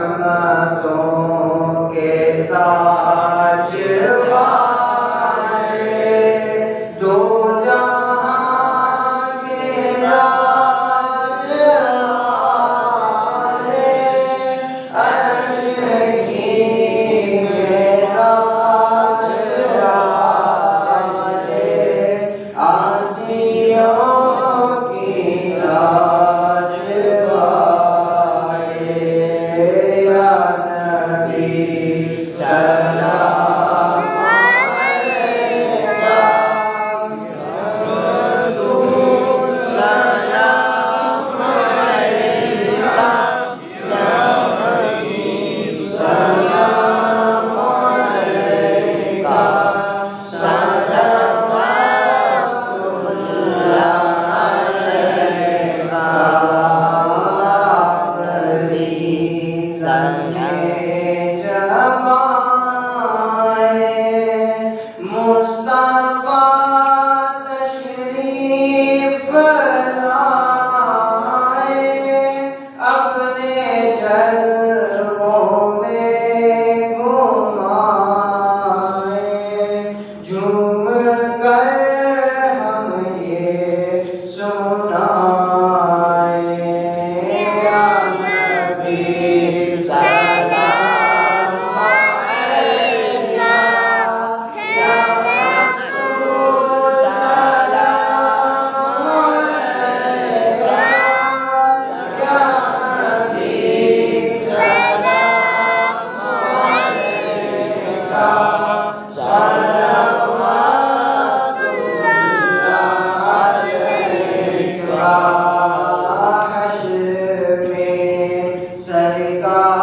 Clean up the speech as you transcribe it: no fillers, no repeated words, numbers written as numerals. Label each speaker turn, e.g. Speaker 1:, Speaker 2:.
Speaker 1: रहमतों के ताज वाले, दो जहां के राज वाले, अर्श की मेराज वाले, आसियों की लाज वाले, या नबी सलाम अलैका, या रसूल सलाम अलैका, या हबीब सलाम अलैका, सलवातुल्लाह अलैका, मुस्तफा तशरीफ लाए, अपने जलवों में घुमाए, झूम कर हम ये सुनाए, या नबी सलाम अलैका, या रसूल सलाम अलैका, या हबीब सलाम अलैका, सलवातुल्लाह अलैका। हश्र में सरकार